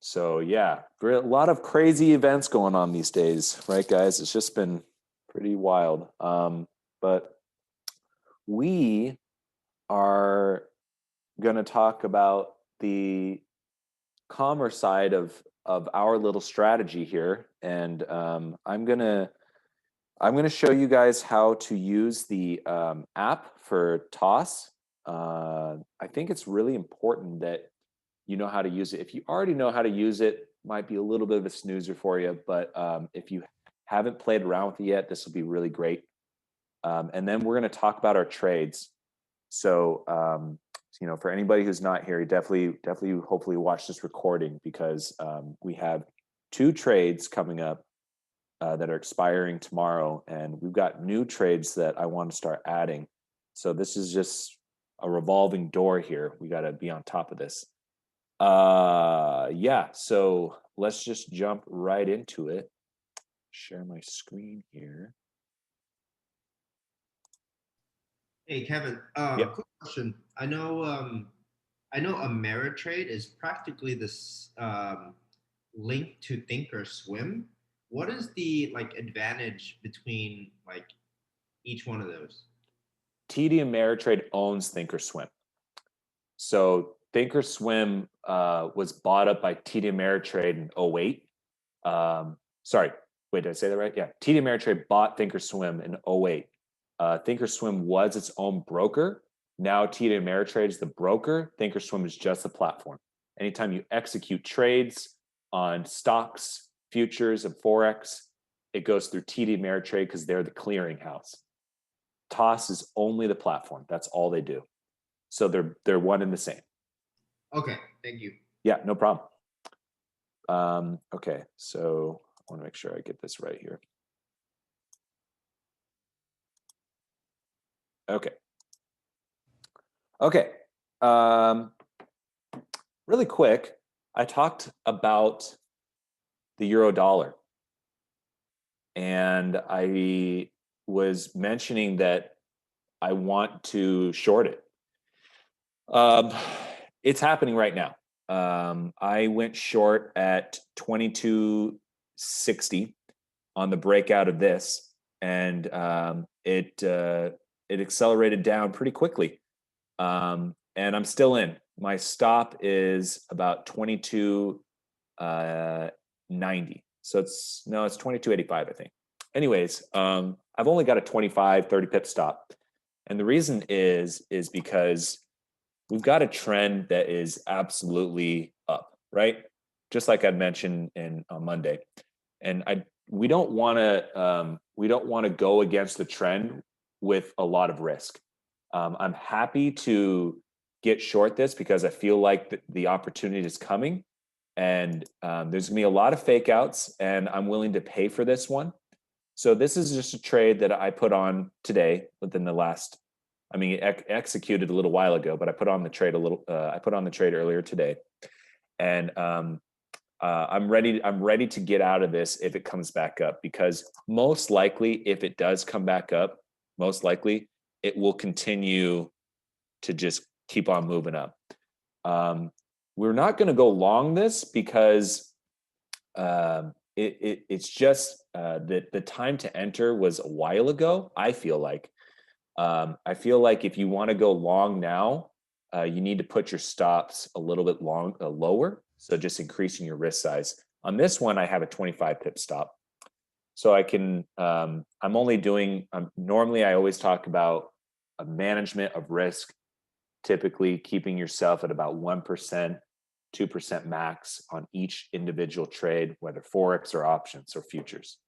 So yeah, a lot of crazy events going on these days, right, guys? It's just been pretty wild. But we are going to talk about the commerce side of our little strategy here, and I'm gonna show you guys how to use the app for Toss. I think it's really important that you know how to use it. If you already know how to use it, might be a little bit of a snoozer for you, but if you haven't played around with it yet, this will be really great. And then we're going to talk about our trades. So, for anybody who's not here, definitely, hopefully watch this recording because we have 2 trades coming up that are expiring tomorrow, and we've got new trades that I want to start adding. So this is just a revolving door here. We got to be on top of this. Yeah, so let's just jump right into it. Share my screen here. Hey Kevin, Yep. quick question. I know Ameritrade is practically this link to Thinkorswim. What is the advantage between each one of those? TD Ameritrade owns Thinkorswim. So Thinkorswim was bought up by TD Ameritrade in 08. Sorry, wait, did I say that right? Yeah, TD Ameritrade bought Thinkorswim in 08. Thinkorswim was its own broker. Now TD Ameritrade is the broker. Thinkorswim is just the platform. Anytime you execute trades on stocks, futures, and Forex, it goes through TD Ameritrade because they're the clearinghouse. Toss is only the platform. That's all they do. So they're one and the same. Okay, thank you. Yeah, no problem. Okay, so I want to make sure I get this right here. Okay. Okay. Really quick, I talked about the euro dollar, and I was mentioning that I want to short it. It's happening right now. I went short at 22.60 on the breakout of this, and it accelerated down pretty quickly. And I'm still in. My stop is about 22.90. So it's 22.85, I think. Anyways, I've only got a 25, 30 pip stop. And the reason is because we've got a trend that is absolutely up, right? Just like I mentioned on Monday. And we don't want to go against the trend with a lot of risk. I'm happy to get short this because I feel like the opportunity is coming, and there's gonna be a lot of fake outs, and I'm willing to pay for this one. So this is just a trade that I put on today within the last. I mean, executed a little while ago, but I put on the trade I put on the trade earlier today, and I'm ready. I'm ready to get out of this if it comes back up, because most likely, if it does come back up, most likely it will continue to just keep on moving up. We're not going to go long this because it's just that the time to enter was a while ago. I feel like if you want to go long now, you need to put your stops a little bit lower. So just increasing your risk size. On this one, I have a 25 pip stop. So I can, I'm only doing, normally I always talk about a management of risk, typically keeping yourself at about 1%, 2% max on each individual trade, whether Forex or options or futures.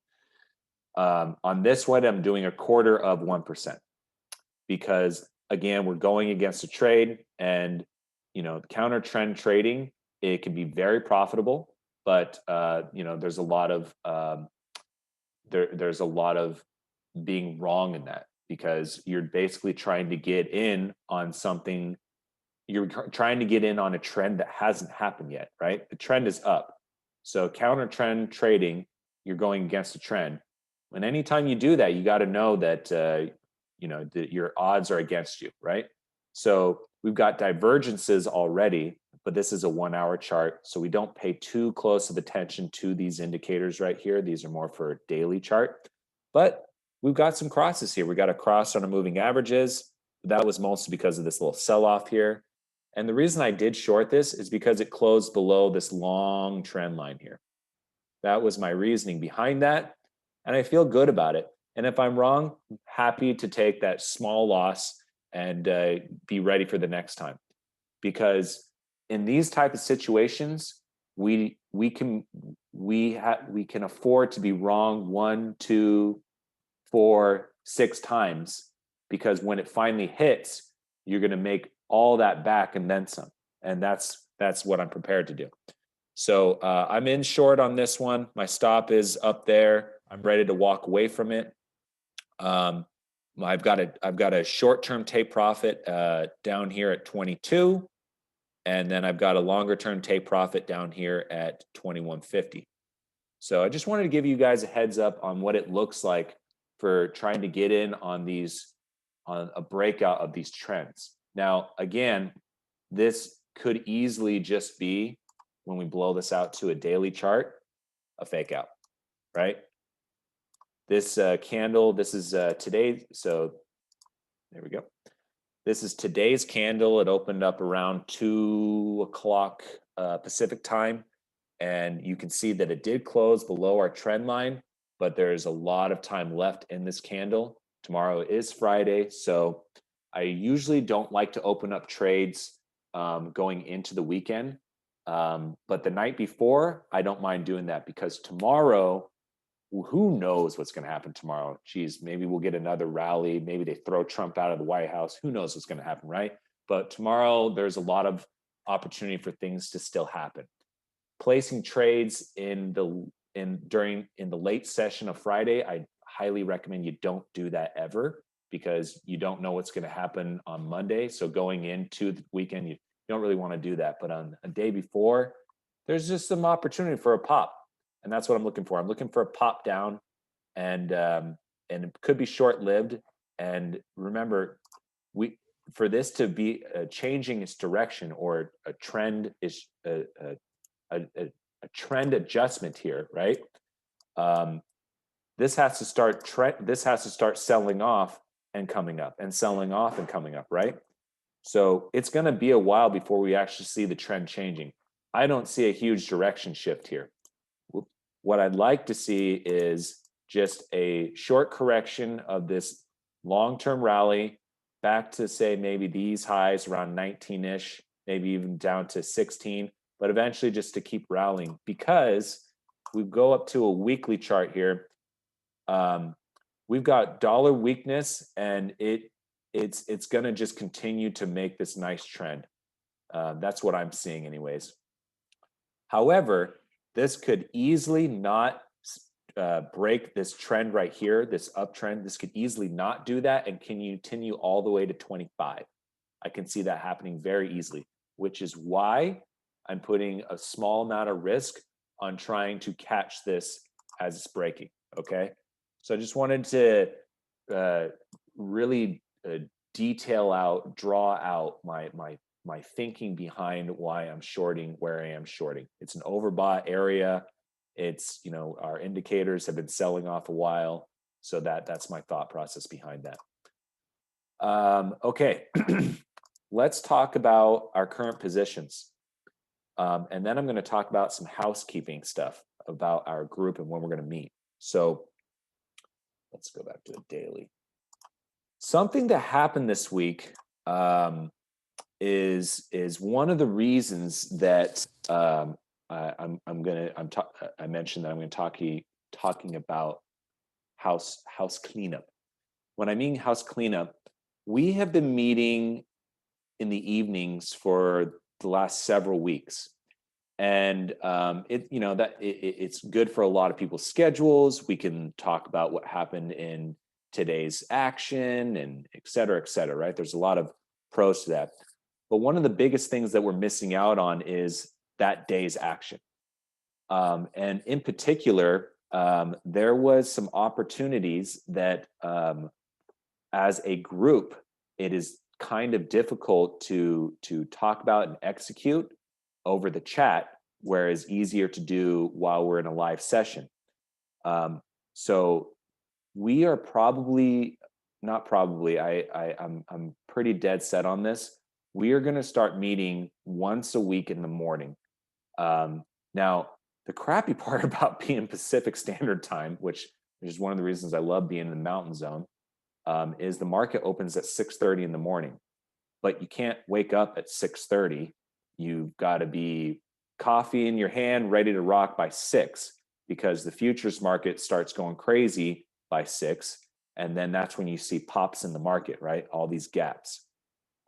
On this one, I'm doing a quarter of 1%. Because again, we're going against a trade, and counter trend trading, it can be very profitable, but there's a lot of there's a lot of being wrong in that, because you're basically trying to get in on something. You're trying to get in on a trend that hasn't happened yet, right? The trend is up. So counter trend trading, you're going against a trend. And anytime you do that, you got to know that that your odds are against you, right? So we've got divergences already. but this is a 1 hour chart. So we don't pay too close of attention to these indicators right here. These are more for a daily chart, but we've got some crosses here. We got a cross on our moving averages. That was mostly because of this little sell-off here. And the reason I did short this is because it closed below this long trend line here. That was my reasoning behind that. And I feel good about it. And if I'm wrong, I'm happy to take that small loss and be ready for the next time. Because in these type of situations, we can afford to be wrong 1, 2, 4, 6 times, because when it finally hits, you're going to make all that back and then some. And that's what I'm prepared to do. So I'm in short on this one. My stop is up there. I'm ready to walk away from it. I've got a short-term take profit down here at 22, and then I've got a longer-term take profit down here at 21.50. So I just wanted to give you guys a heads up on what it looks like for trying to get in on a breakout of these trends. Now, again, this could easily just be, when we blow this out to a daily chart, a fake out, right? This candle, this is today. So there we go. This is today's candle. It opened up around 2 o'clock Pacific time. And you can see that it did close below our trend line, but there's a lot of time left in this candle. Tomorrow is Friday, so I usually don't like to open up trades going into the weekend. But the night before, I don't mind doing that, because tomorrow, who knows what's going to happen tomorrow? Geez, maybe we'll get another rally. Maybe they throw Trump out of the White House. Who knows what's going to happen, right? But tomorrow, there's a lot of opportunity for things to still happen. Placing trades in the late session of Friday, I highly recommend you don't do that ever, because you don't know what's going to happen on Monday. So going into the weekend, you don't really want to do that. But on a day before, there's just some opportunity for a pop, and that's what I'm looking for. I'm looking for a pop down, and it could be short-lived. And remember, for this to be changing its direction, or a trend is a trend adjustment here, right? This has to start selling off and coming up, and selling off and coming up, right? So it's going to be a while before we actually see the trend changing. I don't see a huge direction shift here. What I'd like to see is just a short correction of this long-term rally back to, say, maybe these highs around 19-ish, maybe even down to 16, but eventually just to keep rallying, because we go up to a weekly chart here. We've got dollar weakness, and it's going to just continue to make this nice trend. That's what I'm seeing anyways. However, this could easily not break this trend right here, this uptrend. This could easily not do that and can continue all the way to 25. I can see that happening very easily, which is why I'm putting a small amount of risk on trying to catch this as it's breaking, okay? So I just wanted to really detail out, draw out my thinking behind why I'm shorting where I am shorting. It's an overbought area. It's, our indicators have been selling off a while. So that's my thought process behind that. Okay, let's talk about our current positions. And then I'm going to talk about some housekeeping stuff about our group and when we're going to meet. So let's go back to the daily. Something that happened this week is one of the reasons that I mentioned that I'm going to talking about house cleanup. When I mean house cleanup, we have been meeting in the evenings for the last several weeks, and it's good for a lot of people's schedules. We can talk about what happened in today's action and et cetera, right? There's a lot of pros to that. But one of the biggest things that we're missing out on is that day's action. And in particular, there was some opportunities that as a group, it is kind of difficult to talk about and execute over the chat, whereas easier to do while we're in a live session. So we are probably, not probably, I'm pretty dead set on this. We are going to start meeting once a week in the morning. Now, the crappy part about being Pacific Standard Time, which is one of the reasons I love being in the Mountain Zone, is the market opens at 6:30 in the morning. But you can't wake up at 6:30. You've got to be coffee in your hand, ready to rock by 6, because the futures market starts going crazy by 6. And then that's when you see pops in the market, right? All these gaps.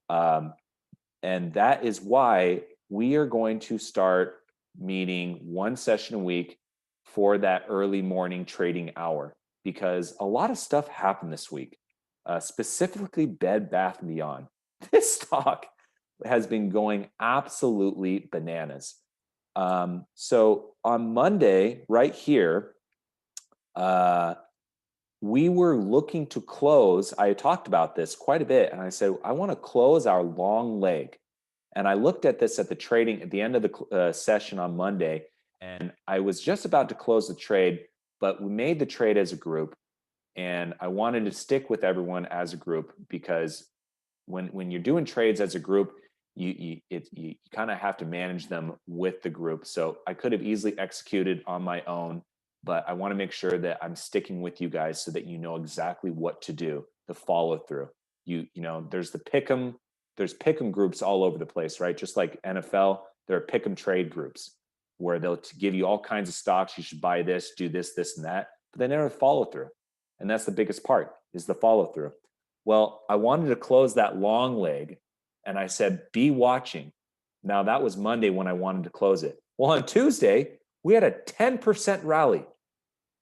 And that is why we are going to start meeting one session a week for that early morning trading hour, because a lot of stuff happened this week, specifically Bed Bath & Beyond. This stock has been going absolutely bananas. So on Monday, right here, we were looking to close. I talked about this quite a bit, and I said, I want to close our long leg. And I looked at this at the trading at the end of the session on Monday, and I was just about to close the trade, but we made the trade as a group, and I wanted to stick with everyone as a group, because when you're doing trades as a group, you kind of have to manage them with the group. So I could have easily executed on my own, but I want to make sure that I'm sticking with you guys so that you know exactly what to do, the follow through. You know, there's the pick'em, there's pick'em groups all over the place, right? Just like NFL, there are pick'em trade groups where they'll give you all kinds of stocks. You should buy this, do this, this, and that, but they never follow through. And that's the biggest part, is the follow through. Well, I wanted to close that long leg, and I said, be watching. Now, that was Monday when I wanted to close it. Well, on Tuesday, we had a 10% rally.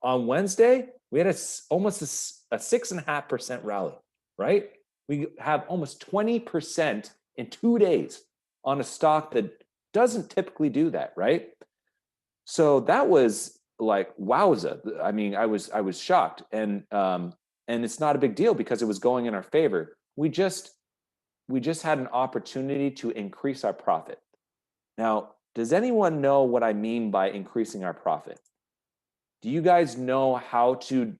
On Wednesday, we had almost a 6.5% rally, right? We have almost 20% in 2 days on a stock that doesn't typically do that, right? So that was like, wowza. I mean, I was shocked. And it's not a big deal because it was going in our favor. We just had an opportunity to increase our profit. Now, does anyone know what I mean by increasing our profit? Do you guys know how to,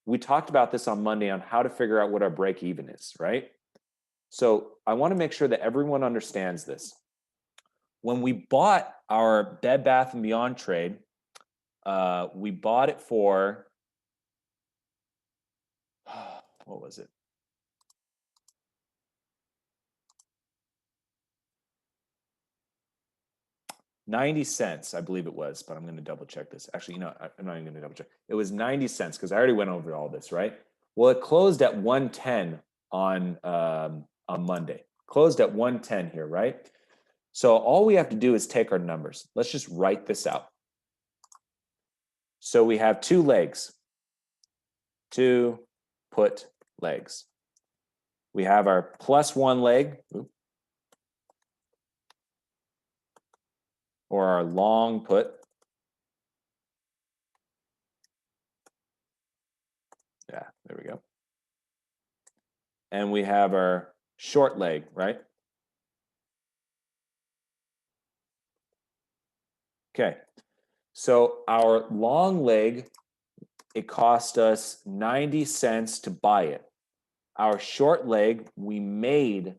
we talked about this on Monday on how to figure out what our break even is, right? So I want to make sure that everyone understands this. When we bought our Bed Bath & Beyond trade, we bought it for, what was it? $0.90, I believe it was, but I'm going to double check this. Actually, you know, I'm not even going to double check. It was 90 cents because I already went over all this, right? Well, it closed at 110 on Monday. Closed at 110 here, right? So all we have to do is take our numbers. Let's just write this out. So we have 2 legs, 2 put legs. We have our +1 leg, or our long put. Yeah, there we go. And we have our short leg, right? Okay. So our long leg, it cost us 90 cents to buy it. Our short leg, we made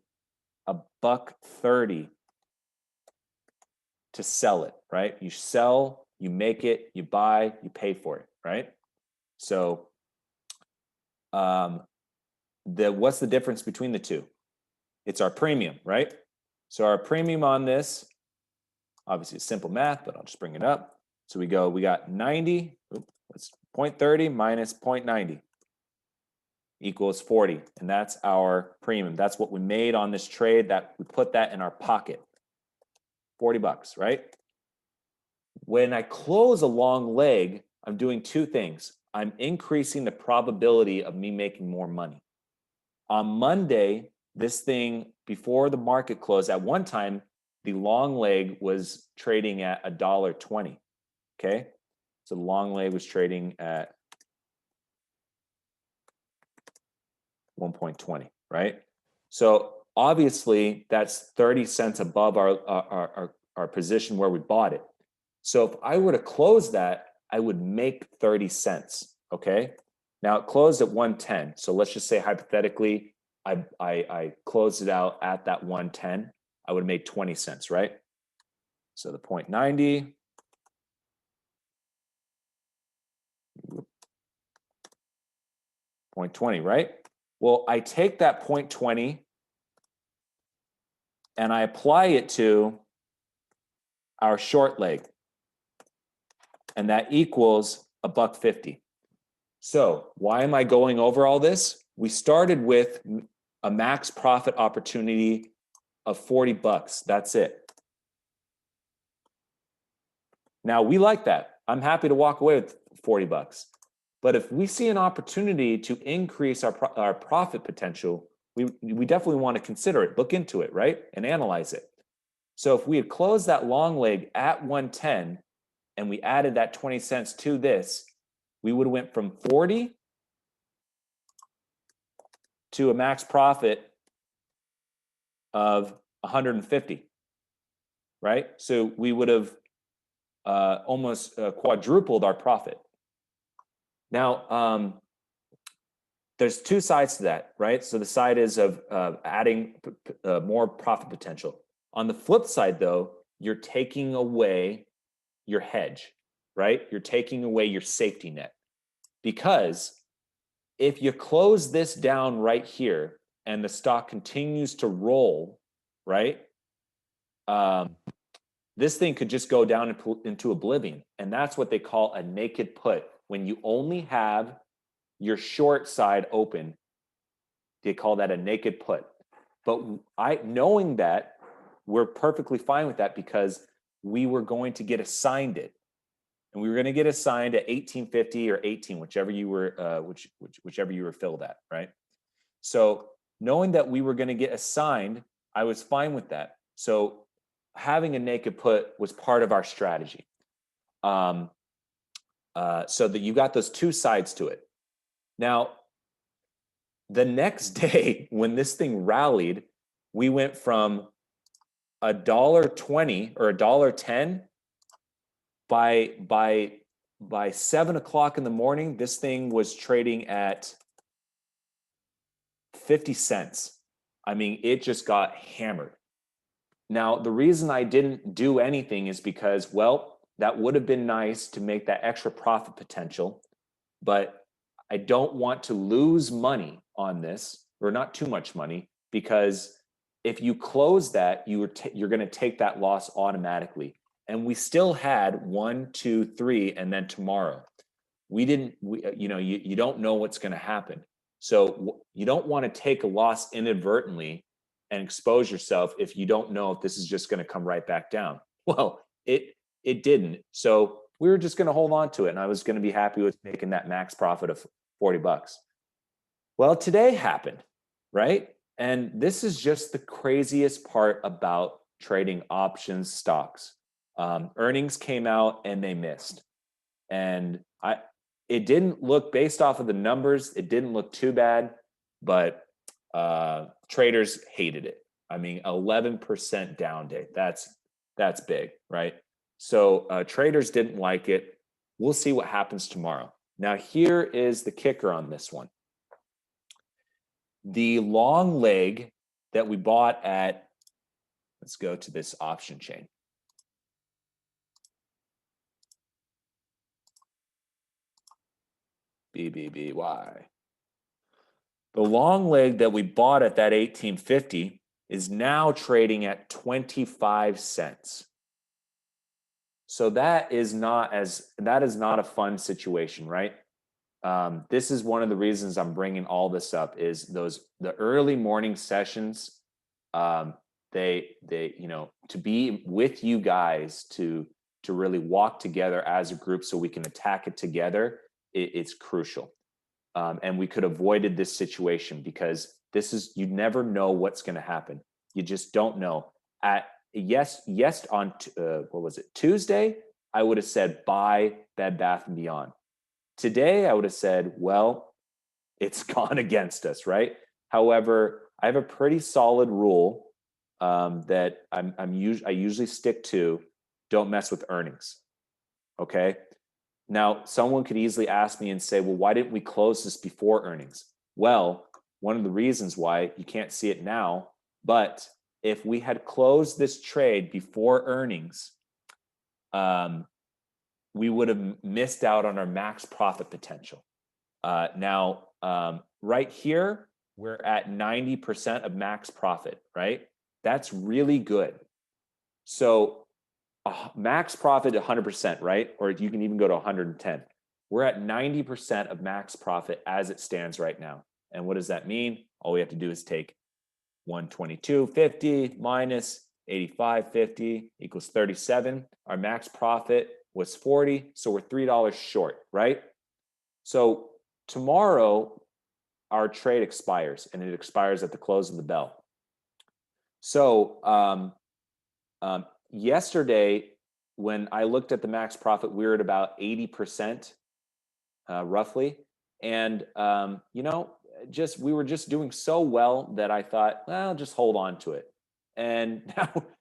$1.30 to sell it, right? You sell, you make it, you buy, you pay for it, right? So what's the difference between the two? It's our premium, right? So our premium on this, obviously it's simple math, but I'll just bring it up. So we got 90, it's 0.30 minus 0.90 equals 40. And that's our premium. That's what we made on this trade, that we put that in our pocket. $40, right? When I close a long leg, I'm doing 2 things. I'm increasing the probability of me making more money. On Monday, this thing, before the market closed, at one time, the long leg was trading at $1.20. Okay. So the long leg was trading at 1.20, right? So obviously that's 30 cents above our our position where we bought it. So if I were to close that, I would make 30 cents, okay? Now it closed at 110. So let's just say hypothetically, I closed it out at that 110. I would have made 20 cents, right? So the 0.90, 0.20, right? Well, I take that 0.20 and I apply it to our short leg, and that equals $1.50. So why am I going over all this? We started with a max profit opportunity of 40 bucks. That's it. Now we like that. I'm happy to walk away with 40 bucks. But if we see an opportunity to increase our profit potential, we definitely want to consider it, look into it, right? And analyze it. So if we had closed that long leg at 110 and we added that 20 cents to this, we would have went from 40 to a max profit of 150, right? So we would have almost quadrupled our profit. Now, there's two sides to that, right? So the side is of adding more profit potential. On the flip side, though, you're taking away your hedge, right? You're taking away your safety net. Because if you close this down right here and the stock continues to roll, right? This thing could just go down into oblivion. And that's what they call a naked put. When you only have your short side open, they call that a naked put. But knowing that, we're perfectly fine with that because we were going to get assigned it. And we were going to get assigned at 1850 or 18, whichever you were, whichever you were filled at, right? So knowing that we were going to get assigned, I was fine with that. So having a naked put was part of our strategy. So that you got those two sides to it. Now, the next day when this thing rallied, we went from $1.20 or $1.10. By 7 o'clock in the morning, this thing was trading at 50 cents. I mean, it just got hammered. Now, the reason I didn't do anything is because, well, that would have been nice to make that extra profit potential, but I don't want to lose money on this, or not too much money, because if you close that, you're going to take that loss automatically. And we still had 1, 2, 3, and then tomorrow. You don't know what's going to happen. So you don't want to take a loss inadvertently and expose yourself if you don't know if this is just going to come right back down. Well, it didn't. So we were just going to hold on to it, and I was going to be happy with making that max profit of 40 bucks. Well, today happened, right? And this is just the craziest part about trading options stocks. Earnings came out and they missed. And it didn't look, based off of the numbers, it didn't look too bad, but traders hated it. I mean, 11% down day. That's big, right? So traders didn't like it. We'll see what happens tomorrow. Now, here is the kicker on this one. The long leg that we bought at, let's go to this option chain. BBBY. The long leg that we bought at that 1850 is now trading at 25 cents. So that is not a fun situation, right? This is one of the reasons I'm bringing all this up is the early morning sessions. They to be with you guys to really walk together as a group so we can attack it together. It's crucial. And we could have avoided this situation because you never know what's going to happen. You just don't know. On what was it, Tuesday, I would have said buy Bed Bath & Beyond. Today, I would have said, well, it's gone against us, right? However, I have a pretty solid rule that I usually stick to. Don't mess with earnings. Okay. Now, someone could easily ask me and say, well, why didn't we close this before earnings? Well, one of the reasons why, you can't see it now, but if we had closed this trade before earnings, we would have missed out on our max profit potential. Now, right here, we're at 90% of max profit, right? That's really good. So max profit 100%, right? Or you can even go to 110. We're at 90% of max profit as it stands right now. And what does that mean? All we have to do is take 122.50 minus 85.50 equals 37. Our max profit was 40, so we're $3 short, right? So tomorrow, our trade expires, and it expires at the close of the bell. So yesterday, when I looked at the max profit, we were at about 80%, roughly. And we were just doing so well that I thought, well, just hold on to it. And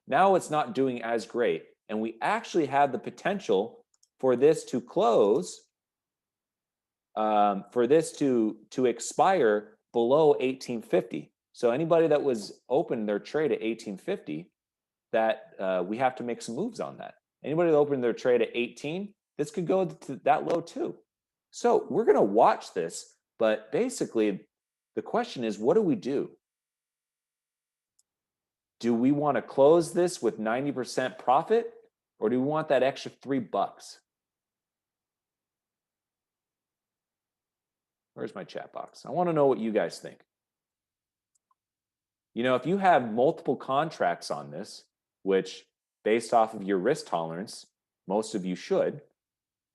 now it's not doing as great. And we actually have the potential for this to close, for this to expire below 1850. So anybody that was open their trade at 1850, that we have to make some moves on that. Anybody that opened their trade at 18, this could go to that low too. So we're going to watch this, but basically the question is, what do we do? Do we want to close this with 90% profit, or do we want that extra $3? Where's my chat box? I want to know what you guys think. If you have multiple contracts on this, which based off of your risk tolerance, most of you should,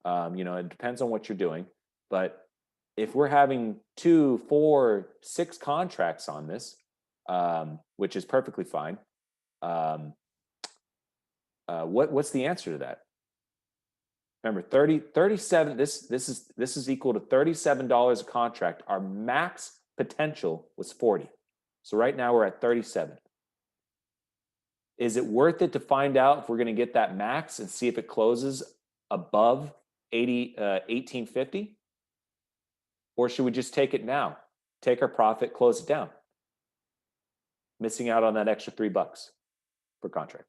it depends on what you're doing. But if we're having 2, 4, 6 contracts on this, which is perfectly fine, what's the answer to that? Remember, 37. This is equal to $37 a contract. Our max potential was 40. So right now we're at 37. Is it worth it to find out if we're going to get that max and see if it closes above 1850? Or should we just take it now? Take our profit, close it down. Missing out on that extra $3 per contract.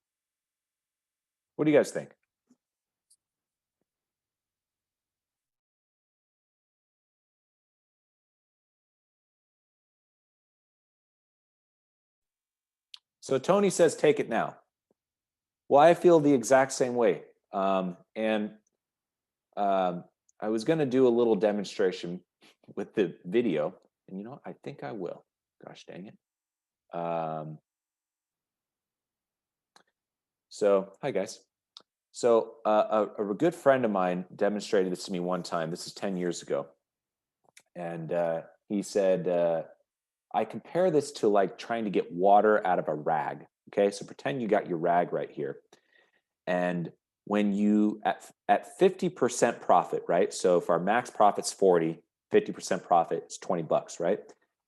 What do you guys think? So Tony says, take it now. Well, I feel the exact same way. I was going to do a little demonstration with the video, and I think I will. Gosh dang it. So, hi guys. So a good friend of mine demonstrated this to me one time. This is 10 years ago. And he said, I compare this to like trying to get water out of a rag. Okay, so pretend you got your rag right here. And when you, at 50% profit, right? So if our max profit's 40, 50% profit is $20, right?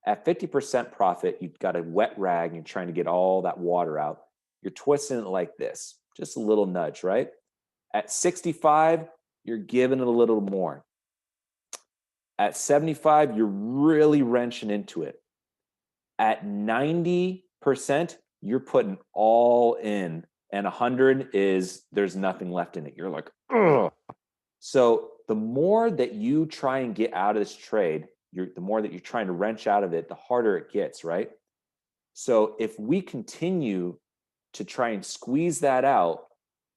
At 50% profit, you've got a wet rag and you're trying to get all that water out. You're twisting it like this, just a little nudge, right? At 65, you're giving it a little more. At 75, you're really wrenching into it. At 90%, you're putting all in, and 100 is there's nothing left in it. You're like, ugh. So the more that you try and get out of this trade, the more that you're trying to wrench out of it, the harder it gets, right? So if we continue to try and squeeze that out,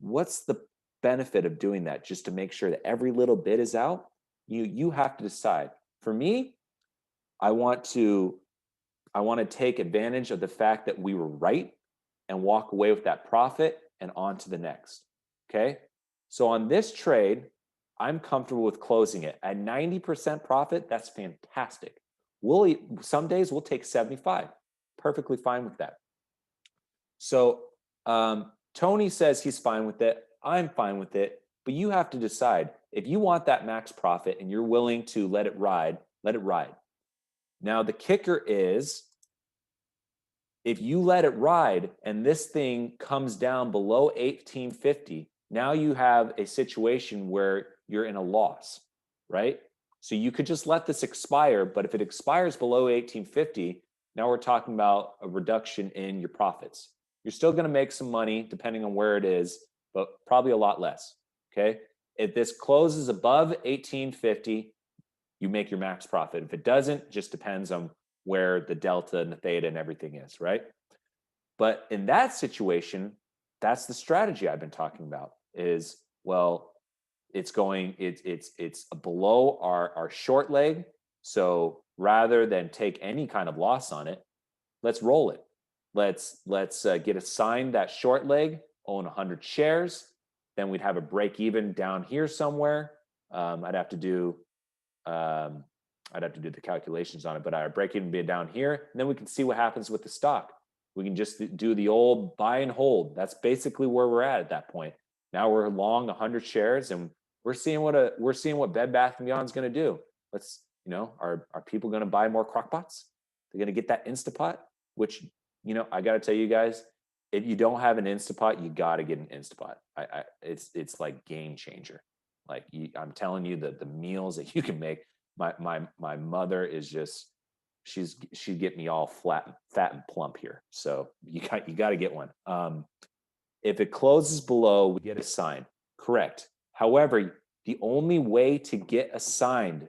what's the benefit of doing that? Just to make sure that every little bit is out? You have to decide. For me, I want to take advantage of the fact that we were right and walk away with that profit and on to the next. Okay. So on this trade, I'm comfortable with closing it at 90% profit. That's fantastic. Some days we'll take 75. Perfectly fine with that. So Tony says he's fine with it. I'm fine with it. But you have to decide. If you want that max profit and you're willing to let it ride, let it ride. Now, the kicker is If you let it ride and this thing comes down below 1850, now you have a situation where you're in a loss, right? So you could just let this expire, but if it expires below 1850, now we're talking about a reduction in your profits. You're still going to make some money depending on where it is, but probably a lot less, okay? If this closes above 1850, you make your max profit. If it doesn't, it just depends on where the delta and the theta and everything is, right? But in that situation, that's the strategy I've been talking about is, well, it's below our short leg. So rather than take any kind of loss on it, let's roll it. Let's get assigned that short leg, own 100 shares. Then we'd have a break even down here somewhere. I'd have to do the calculations on it, but our break even be down here. And then we can see what happens with the stock. We can just do the old buy and hold. That's basically where we're at that point. Now we're long 100 shares, and we're seeing what Bed Bath and Beyond is going to do. Are people going to buy more crockpots? They're going to get that Instapot, which I got to tell you guys, if you don't have an Instapot, you got to get an Instapot. It's like game changer. Like I'm telling you, the meals that you can make. My mother is just she'd get me all fat and plump here. So you got to get one. If it closes below, we get assigned. Correct. However, the only way to get assigned,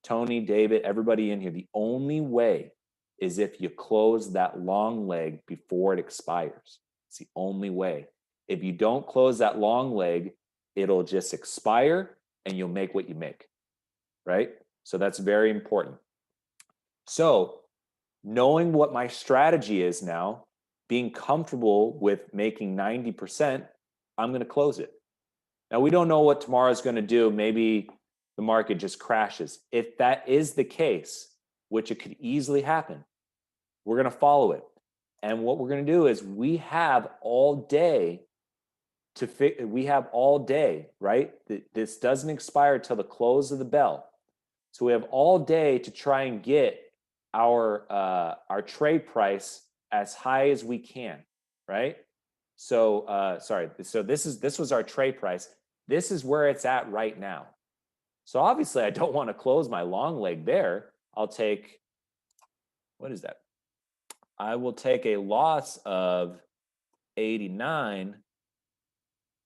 Tony, David, everybody in here, the only way is if you close that long leg before it expires. It's the only way. If you don't close that long leg, it'll just expire and you'll make what you make, right? So that's very important. So knowing what my strategy is now, being comfortable with making 90%, I'm going to close it. Now, we don't know what tomorrow's going to do. Maybe the market just crashes. If that is the case, which it could easily happen, we're going to follow it. And what we're going to do is we have all day, right? This doesn't expire till the close of the bell. So we have all day to try and get our trade price as high as we can, right? So So this was our trade price. This is where it's at right now. So obviously I don't want to close my long leg there. I'll take, what is that? I will take a loss of 89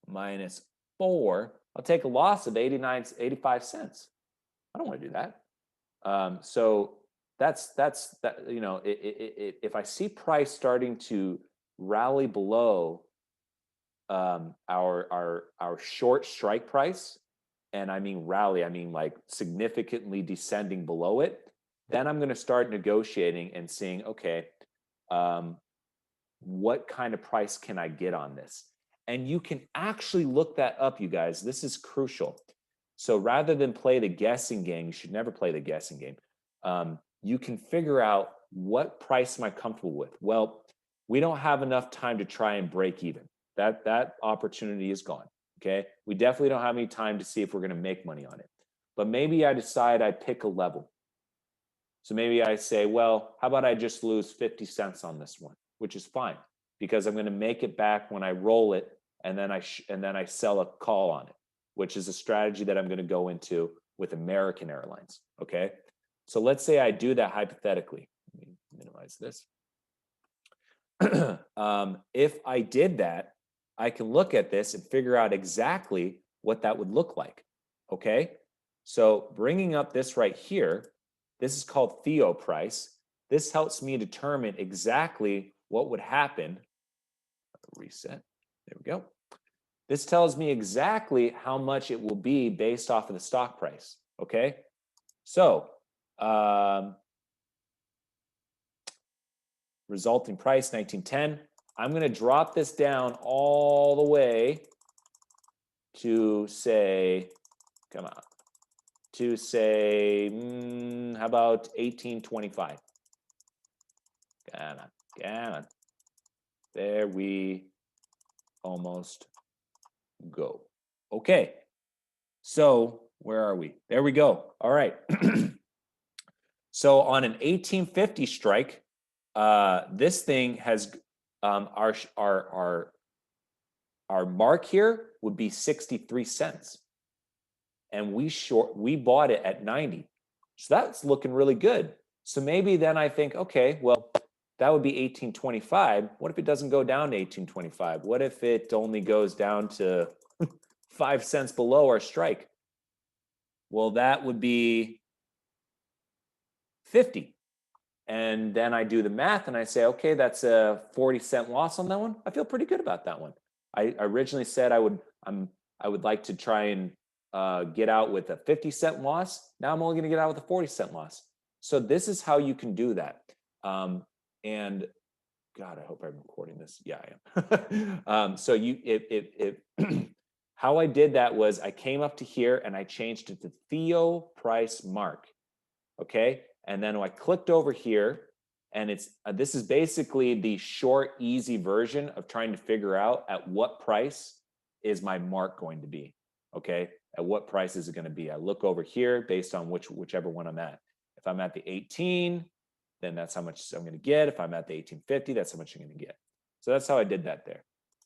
minus 4. I'll take a loss of 85 cents. I don't want to do that. So that's that. If I see price starting to rally below our short strike price, and I mean rally, I mean like significantly descending below it, then I'm going to start negotiating and seeing, okay, what kind of price can I get on this? And you can actually look that up, you guys. This is crucial. So rather than play the guessing game, you should never play the guessing game. You can figure out what price am I comfortable with. Well, we don't have enough time to try and break even. That opportunity is gone. Okay, we definitely don't have any time to see if we're going to make money on it. But maybe I decide I pick a level. So maybe I say, well, how about I just lose 50 cents on this one, which is fine because I'm going to make it back when I roll it, and then I sell a call on it, which is a strategy that I'm going to go into with American Airlines. Okay, so let's say I do that hypothetically. Let me minimize this. If I did that, I can look at this and figure out exactly what that would look like. Okay, so bringing up this right here, this is called Theo price. This helps me determine exactly what would happen. Reset. There we go. This tells me exactly how much it will be based off of the stock price. Okay, so resulting price 1910. I'm going to drop this down all the way to say, come on, to say, how about 1825? Come on. There we almost go. Okay, so where are we? There we go. All right. So on an 1850 strike, this thing has our mark here would be 63 cents. And we bought it at 90. So that's looking really good. So maybe then I think, okay, well, that would be 1825. What if it doesn't go down to 1825? What if it only goes down to 5 cents below our strike? Well, that would be 50. And then I do the math and I say, okay, that's a 40-cent loss on that one. I feel pretty good about that one. I originally said I would like to try and get out with a 50-cent loss. Now I'm only going to get out with a 40-cent loss. So this is how you can do that. And God, I hope I'm recording this. Yeah, I am. So how I did that was I came up to here and I changed it to Theo price mark. Okay. And then I clicked over here and this is basically the short, easy version of trying to figure out at what price is my mark going to be. Okay. At what price is it going to be? I look over here based on whichever one I'm at. If I'm at the 18, then that's how much I'm going to get. If I'm at the 1850, that's how much I'm going to get. So that's how I did that there.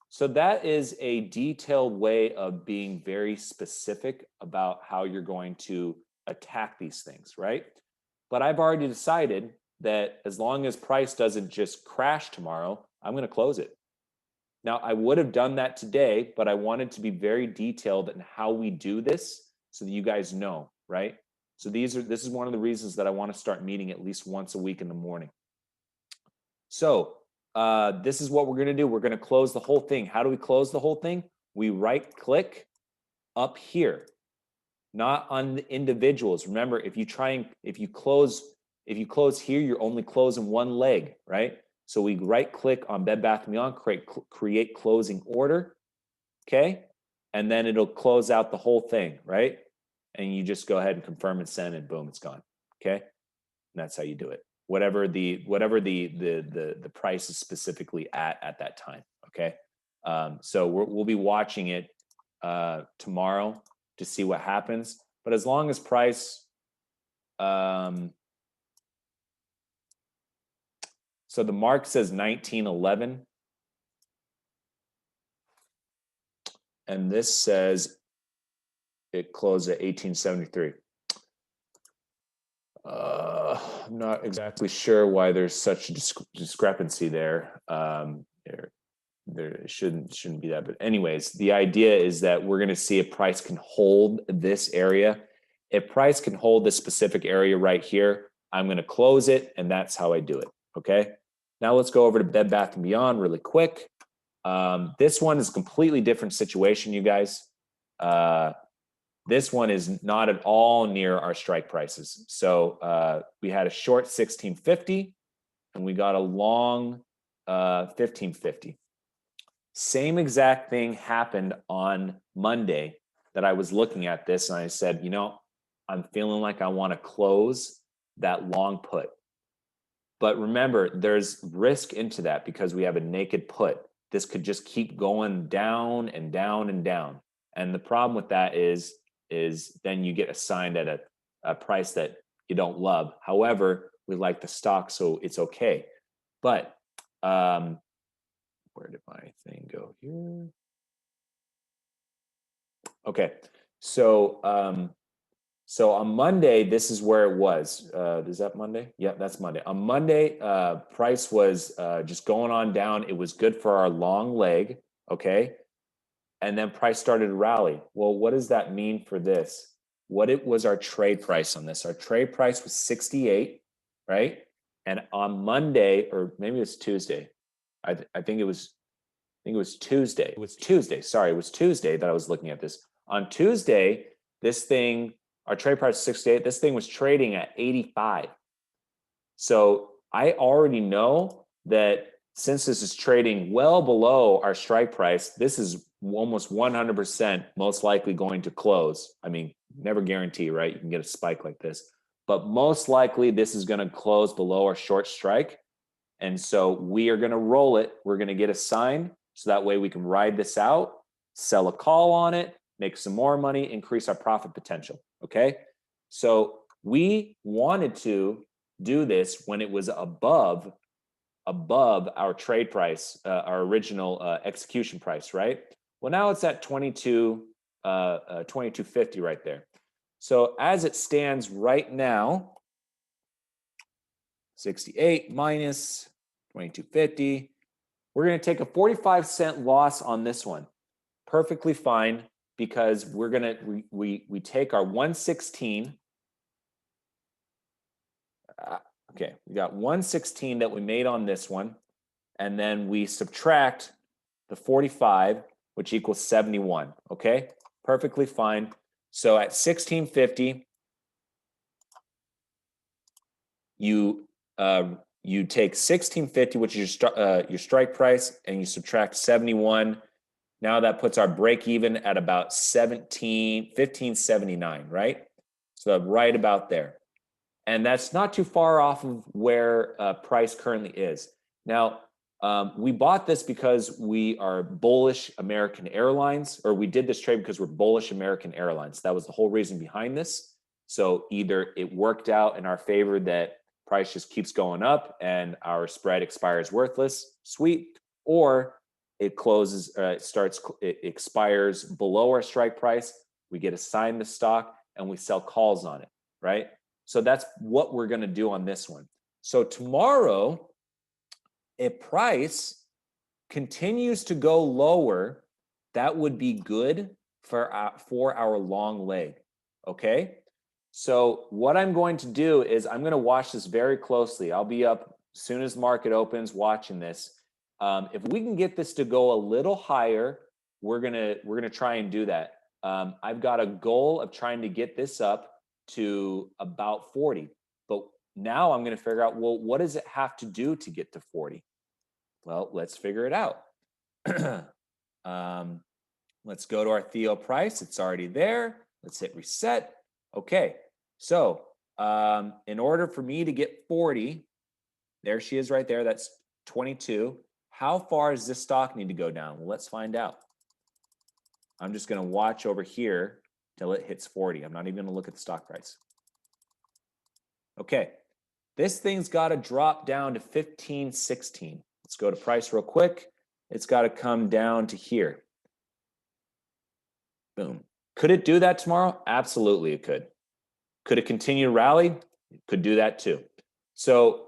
So that is a detailed way of being very specific about how you're going to attack these things, right? But I've already decided that as long as price doesn't just crash tomorrow, I'm going to close it. Now, I would have done that today, but I wanted to be very detailed in how we do this so that you guys know, right? So this is one of the reasons that I want to start meeting at least once a week in the morning. So this is what we're going to do. We're going to close the whole thing. How do we close the whole thing? We right click up here, not on the individuals. Remember, if you close here, you're only closing one leg, right? So we right click on Bed Bath & Beyond, create closing order, okay? And then it'll close out the whole thing, right? And you just go ahead and confirm and send, and boom, it's gone, okay? And that's how you do it. Whatever the price is specifically at that time, okay? So we'll be watching it tomorrow to see what happens. But as long as price, so the mark says 1911, and this says it closed at 1873. I'm not exactly sure why there's such a discrepancy there. There shouldn't be that, but anyways, the idea is that we're going to see if price can hold this area. If price can hold this specific area right here, I'm going to close it, and that's how I do it. Okay. Now let's go over to Bed Bath & Beyond really quick. This one is a completely different situation, you guys. This one is not at all near our strike prices. So we had a short 1650 and we got a long 1550. Same exact thing happened on Monday that I was looking at this and I said, you know, I'm feeling like I want to close that long put. But remember, there's risk into that because we have a naked put. This could just keep going down and down and down. And the problem with that is then you get assigned at a price that you don't love. However, we like the stock, so it's okay. But where did my thing go here? Okay, so so on Monday, this is where it was. Is that Monday? Yeah, that's Monday. On Monday, price was just going on down. It was good for our long leg, okay? And then price started to rally. Well, what does that mean for this? What was our trade price on this? Our trade price was 68, right? And on Monday, or maybe it was Tuesday. I think it was Tuesday. It was Tuesday. Sorry, it was Tuesday that I was looking at this. On Tuesday, this thing, our trade price is 68. This thing was trading at 85. So I already know that since this is trading well below our strike price, this is almost 100% most likely going to close. I mean, never guarantee, right? You can get a spike like this, but most likely this is going to close below our short strike. And so we are going to roll it. We're going to get a sign so that way we can ride this out, sell a call on it, make some more money, increase our profit potential. Okay. So we wanted to do this when it was above above our trade price, our original execution price, right? Well, now it's at 22.50 right there. So as it stands right now, 68 minus 22.50, we're going to take a 45-cent loss on this one. Perfectly fine, because we're going to we take our 116. Okay, we got 116 that we made on this one, and then we subtract the 45, which equals 71. Okay, perfectly fine. So at 16.50, you take 16.50, which is your strike price, and you subtract 71. Now that puts our break even at about 15.79, right? So right about there. And that's not too far off of where price currently is. Now, we bought this because we are bullish American Airlines, or we did this trade because we're bullish American Airlines. That was the whole reason behind this. So either it worked out in our favor that price just keeps going up and our spread expires worthless, sweet, or it closes, it expires below our strike price. We get assigned the stock and we sell calls on it, right? So that's what we're going to do on this one. So tomorrow, if price continues to go lower, that would be good for our long leg, okay? So what I'm going to do is I'm going to watch this very closely. I'll be up as soon as market opens watching this. If we can get this to go a little higher, we're gonna try and do that. I've got a goal of trying to get this up to about 40. But now I'm going to figure out, well, what does it have to do to get to 40? Well, let's figure it out. Let's go to our Theo price. It's already there. Let's hit reset. Okay. So in order for me to get 40, there she is right there. That's 22. How far does this stock need to go down? Well, let's find out. I'm just going to watch over here till it hits 40. I'm not even going to look at the stock price. Okay, this thing's got to drop down to 15.16. Let's go to price real quick. It's got to come down to here. Boom. Could it do that tomorrow? Absolutely, it could. Could it continue to rally? It could do that too. So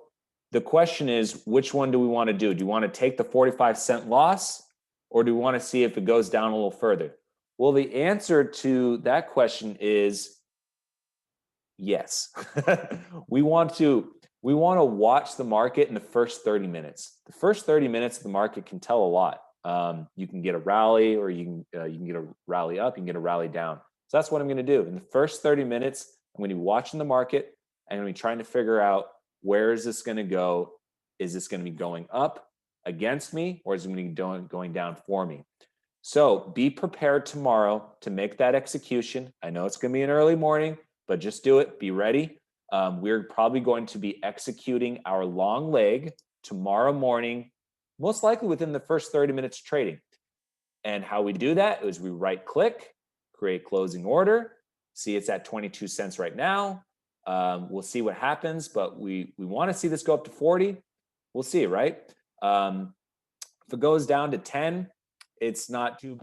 the question is, which one do we want to do? Do you want to take the 45-cent loss, or do we want to see if it goes down a little further? Well, the answer to that question is yes. we want to watch the market in the first 30 minutes. The first 30 minutes of the market can tell a lot. You can get a rally, or you can get a rally up, you can get a rally down. So that's what I'm going to do. In the first 30 minutes, I'm going to be watching the market. I'm going to be trying to figure out, where is this going to go? Is this going to be going up against me, or is it going to be going down for me? So be prepared tomorrow to make that execution. I know it's going to be an early morning, but just do it. Be ready. We're probably going to be executing our long leg tomorrow morning, most likely within the first 30 minutes of trading. And how we do that is we right click, create closing order. See, it's at 22 cents right now. We'll see what happens, but we want to see this go up to 40. We'll see, right? If it goes down to 10, it's not too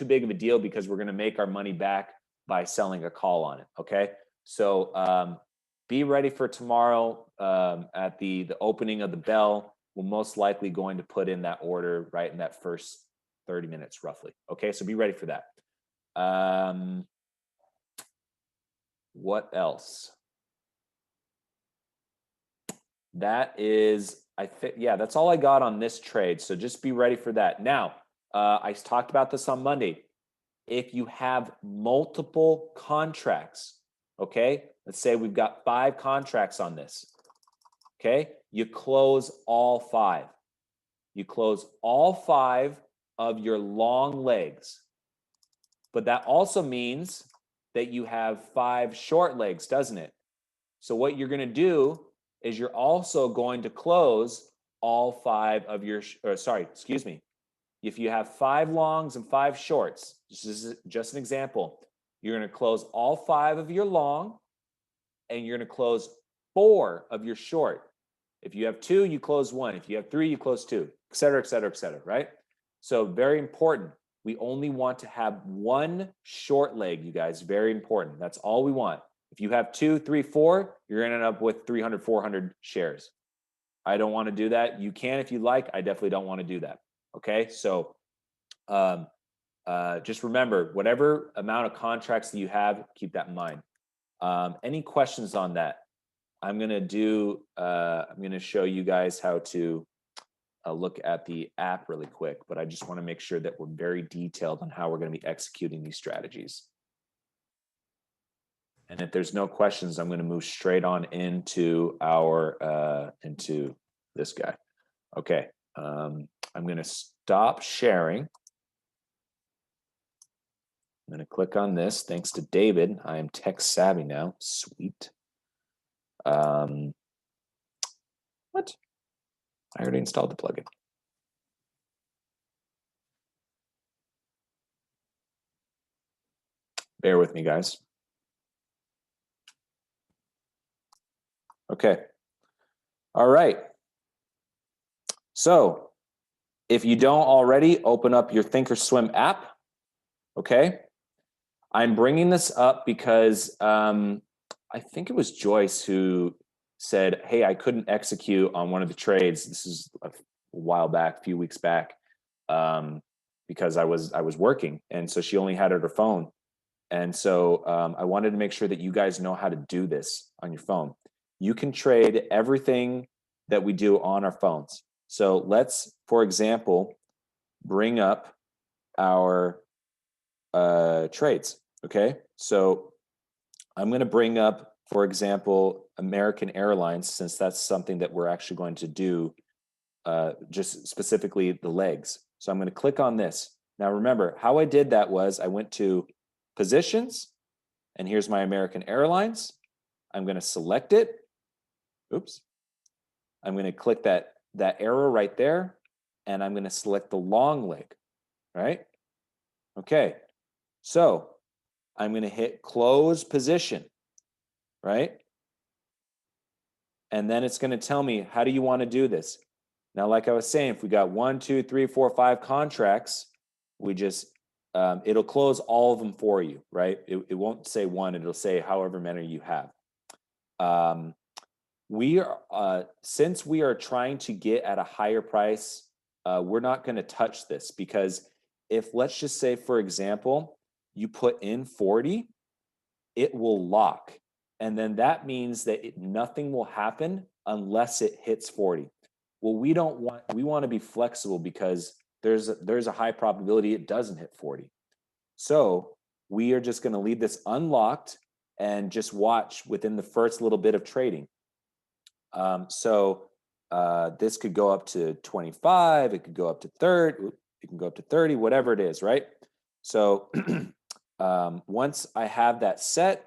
big of a deal, because we're going to make our money back by selling a call on it. Okay, so be ready for tomorrow at the opening of the bell. We're most likely going to put in that order right in that first 30 minutes, roughly. Okay, so be ready for that. What else? That is, I think, yeah, that's all I got on this trade. So just be ready for that. Now, I talked about this on Monday. If you have multiple contracts, okay, let's say we've got 5 contracts on this, okay, you close all 5. You close all 5 of your long legs. But that also means that you have 5 short legs, doesn't it? So what you're going to do is you're also going to close all 5 of your, if you have 5 longs and 5 shorts, this is just an example, you're going to close all 5 of your long, and you're going to close 4 of your short. If you have 2, you close 1. If you have 3, you close 2, et cetera, et cetera, et cetera, right? So very important. We only want to have 1 short leg, you guys. Very important. That's all we want. If you have 2, 3, 4, you're going to end up with 300, 400 shares. I don't want to do that. You can if you like. I definitely don't want to do that. Okay, so just remember, whatever amount of contracts that you have, keep that in mind. Any questions on that? I'm going to show you guys how to look at the app really quick, but I just want to make sure that we're very detailed on how we're going to be executing these strategies. And if there's no questions, I'm going to move straight on into into this guy. Okay. I'm going to stop sharing. I'm going to click on this. Thanks to David, I am tech savvy now. Sweet. What? I already installed the plugin. Bear with me, guys. Okay. All right. So if you don't already, open up your Thinkorswim app. Okay. I'm bringing this up because I think it was Joyce who said, hey, I couldn't execute on one of the trades. This is a while back, a few weeks back, because I was working. And so she only had it on her phone. And so I wanted to make sure that you guys know how to do this on your phone. You can trade everything that we do on our phones. So let's, for example, bring up our trades. Okay. So I'm going to bring up, for example, American Airlines, since that's something that we're actually going to do, just specifically the legs. So I'm going to click on this. Now, remember, how I did that was I went to positions, and here's my American Airlines. I'm going to select it. Oops. I'm going to click that arrow right there, and I'm going to select the long leg, right? Okay. So I'm going to hit close position, right? And then it's going to tell me, how do you want to do this? Now, like I was saying, if we got 1, 2, 3, 4, 5 contracts, we just, it'll close all of them for you, right? It won't say 1, it'll say however many you have. Since we are trying to get at a higher price, we're not going to touch this, because if, let's just say, for example, you put in 40, it will lock. And then that means that nothing will happen unless it hits 40. Well, we want to be flexible, because there's a high probability it doesn't hit 40. So we are just going to leave this unlocked and just watch within the first little bit of trading. This could go up to 25, it could go up to 30, it can go up to 30, whatever it is, right? So once I have that set,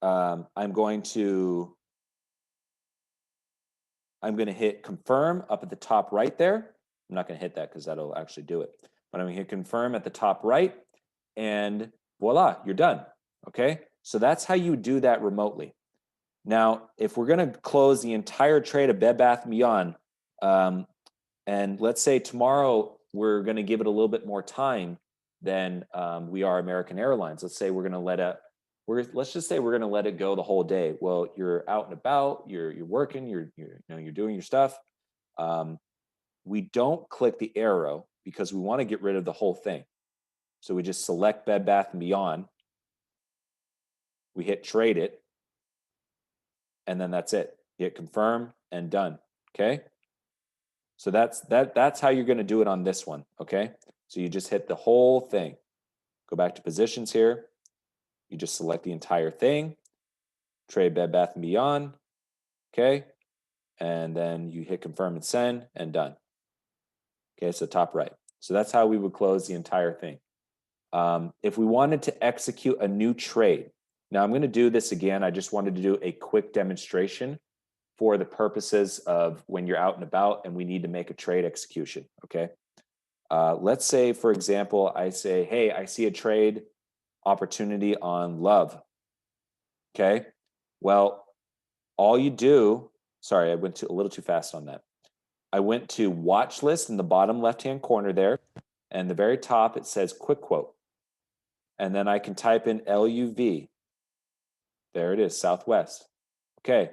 I'm going to hit confirm up at the top right there. I'm not going to hit that because that'll actually do it. But I'm going to hit confirm at the top right, and voila, you're done. Okay, so that's how you do that remotely. Now, if we're going to close the entire trade of Bed Bath & Beyond, and let's say tomorrow we're going to give it a little bit more time than we are American Airlines. Let's say we're going to let's just say we're going to let it go the whole day. Well, you're out and about, you're working, you're doing your stuff. We don't click the arrow because we want to get rid of the whole thing. So we just select Bed Bath & Beyond. We hit trade it, and then that's it. Hit confirm and done. Okay. So that's how you're going to do it on this one. Okay. So you just hit the whole thing. Go back to positions here. You just select the entire thing. Trade Bed Bath & Beyond. Okay. And then you hit confirm and send, and done. Okay. So top right. So that's how we would close the entire thing. If we wanted to execute a new trade, now I'm going to do this again. I just wanted to do a quick demonstration for the purposes of when you're out and about and we need to make a trade execution. Okay. Let's say, for example, I say, hey, I see a trade opportunity on love. Okay. Well, all you do sorry, I went a little too fast on that. I went to watch list in the bottom left-hand corner there, and the very top, it says quick quote. And then I can type in LUV. There it is, Southwest. Okay.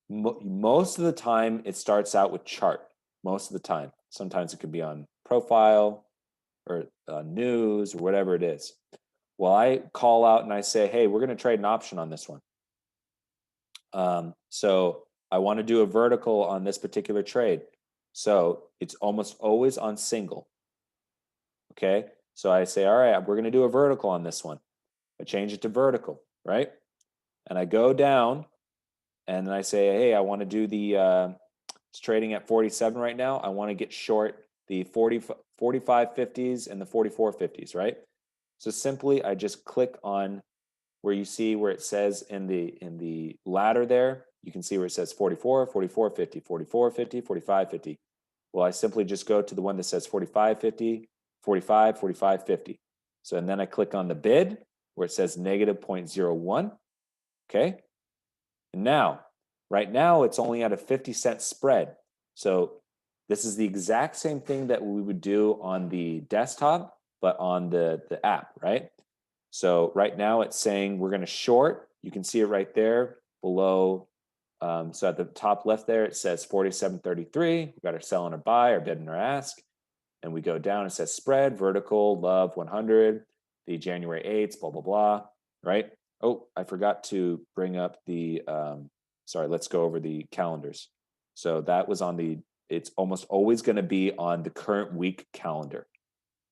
Most of the time, it starts out with chart. Most of the time. Sometimes it could be on profile or news or whatever it is. Well, I call out and I say, hey, we're going to trade an option on this one. So I want to do a vertical on this particular trade. So it's almost always on single. Okay. So I say, all right, we're going to do a vertical on this one. I change it to vertical, right? And I go down and then I say, hey, I want to do the, it's trading at 47 right now. I want to get short the 45.50s and the 44.50s, right? So simply I just click on where you see where it says in the ladder there, you can see where it says 44, 44.50, 44.50, 45.50. Well, I simply just go to the one that says 45.50, 45, 45.50. So, and then I click on the bid where it says negative 0.01. Okay. And now, right now, it's only at a 50-cent spread. So this is the exact same thing that we would do on the desktop, but on the app, right? So right now it's saying we're going to short. You can see it right there below. So at the top left there, it says 47.33. We've got our sell and our buy, our bid and our ask. And we go down, it says spread, vertical, love 100, the January 8th, blah, blah, blah, right? Oh, I forgot to bring up the, sorry, let's go over the calendars. So that was on the, it's almost always going to be on the current week calendar.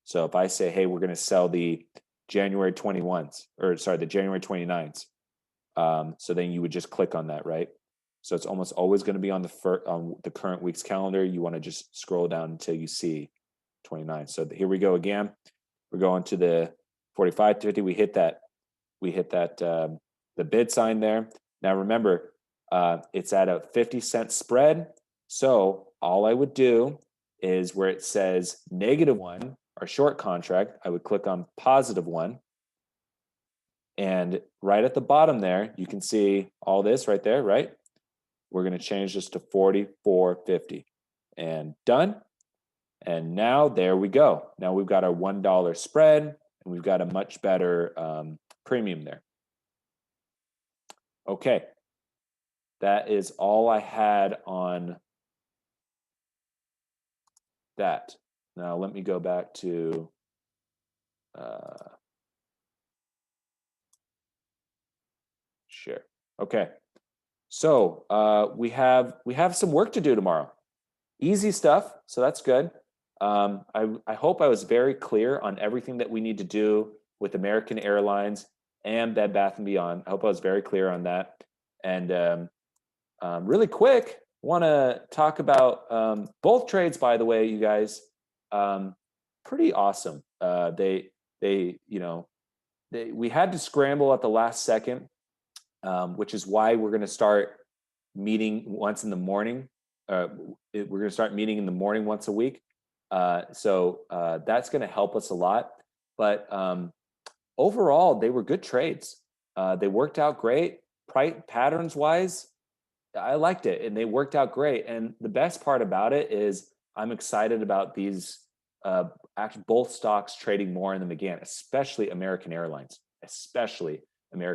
So if I say, hey, we're going to sell the January 21s, or sorry, the January 29s. So then you would just click on that, right? So it's almost always going to be on the current week's calendar. You want to just scroll down until you see 29. So here we go again. We're going to the 45.50. We hit that. The bid sign there. Now remember, it's at a 50-cent spread. So all I would do is where it says -1, our short contract, I would click on +1. And right at the bottom there, you can see all this right there, right? We're going to change this to 44.50 and done. And now there we go. Now we've got our $1 spread and we've got a much better premium there. Okay. That is all I had on that. Now let me go back to share. Okay. So we have some work to do tomorrow. Easy stuff, so that's good. I hope I was very clear on everything that we need to do with American Airlines and Bed Bath & Beyond. I hope I was very clear on that. And really quick, want to talk about both trades, by the way, you guys. Pretty awesome. We had to scramble at the last second, which is why we're going to start meeting once in the morning. We're going to start meeting in the morning once a week. So that's going to help us a lot. But overall, they were good trades. They worked out great. Patterns wise, I liked it, and they worked out great. And the best part about it is I'm excited about these actually both stocks trading more in them again, especially American Airlines. We're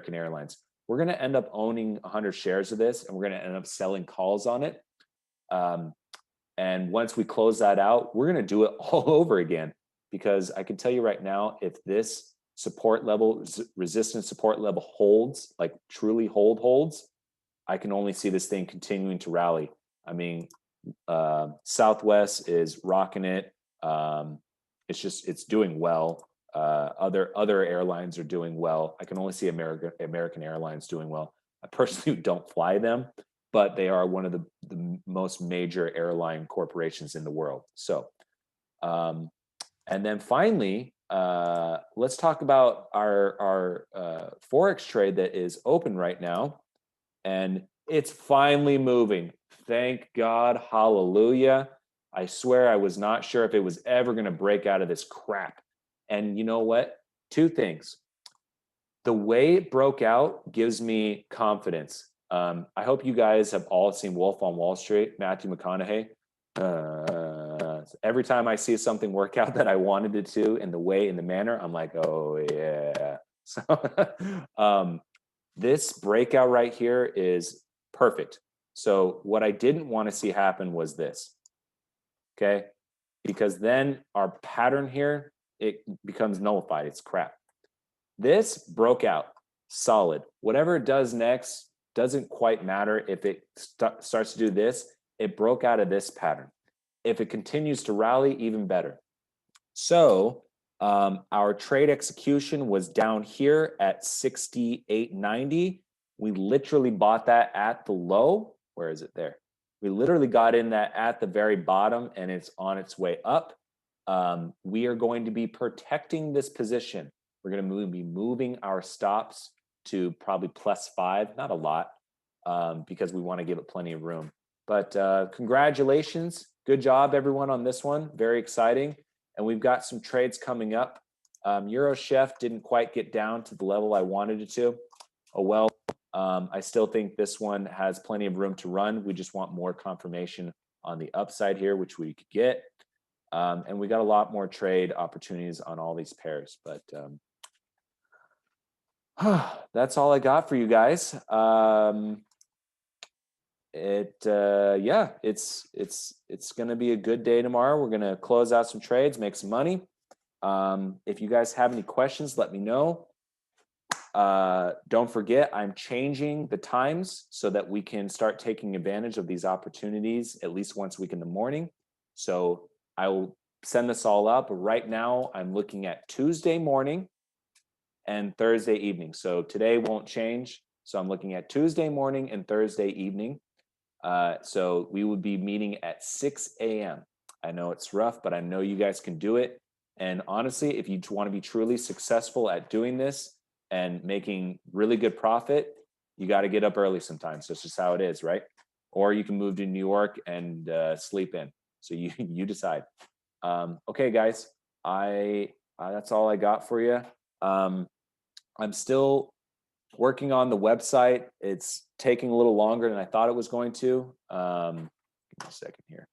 going to end up owning 100 shares of this, and we're going to end up selling calls on it. And once we close that out, we're going to do it all over again, because I can tell you right now, if this support level, resistance support level holds, like truly holds, I can only see this thing continuing to rally. I mean, Southwest is rocking it. It's doing well. Other airlines are doing well. I can only see American Airlines doing well. I personally don't fly them, but they are one of the most major airline corporations in the world. So, and then finally, let's talk about our Forex trade that is open right now. And it's finally moving. Thank God. Hallelujah. I swear I was not sure if it was ever going to break out of this crap. And you know what? Two things. The way it broke out gives me confidence. I hope you guys have all seen Wolf on Wall Street, Matthew McConaughey. Every time I see something work out that I wanted it to in the way, in the manner, I'm like, oh yeah. So this breakout right here is perfect. So what I didn't want to see happen was this, okay? Because then our pattern here, it becomes nullified. It's crap. This broke out solid. Whatever it does next doesn't quite matter. If it starts to do this, it broke out of this pattern. If it continues to rally, even better. So our trade execution was down here at 68.90. We literally bought that at the low. Where is it there? We literally got in that at the very bottom, and it's on its way up. We are going to be protecting this position. We're going to be moving our stops to probably +5, not a lot, because we want to give it plenty of room. But congratulations. Good job, everyone, on this one. Very exciting. And we've got some trades coming up. Euro Chef didn't quite get down to the level I wanted it to. Oh, well, I still think this one has plenty of room to run. We just want more confirmation on the upside here, which we could get. And we got a lot more trade opportunities on all these pairs. But that's all I got for you guys. Yeah, it's gonna be a good day tomorrow. We're gonna close out some trades, make some money. If you guys have any questions, let me know. Don't forget, I'm changing the times so that we can start taking advantage of these opportunities at least once a week in the morning. So I will send this all up. Right now, I'm looking at Tuesday morning and Thursday evening. So today won't change. So I'm looking at Tuesday morning and Thursday evening. So we would be meeting at 6 a.m. I know it's rough, but I know you guys can do it. And honestly, if you want to be truly successful at doing this and making really good profit, you got to get up early sometimes. That's just how it is, right? Or you can move to New York and sleep in. So you decide. Okay, guys, that's all I got for you. I'm still working on the website. It's taking a little longer than I thought it was going to. Give me a second here.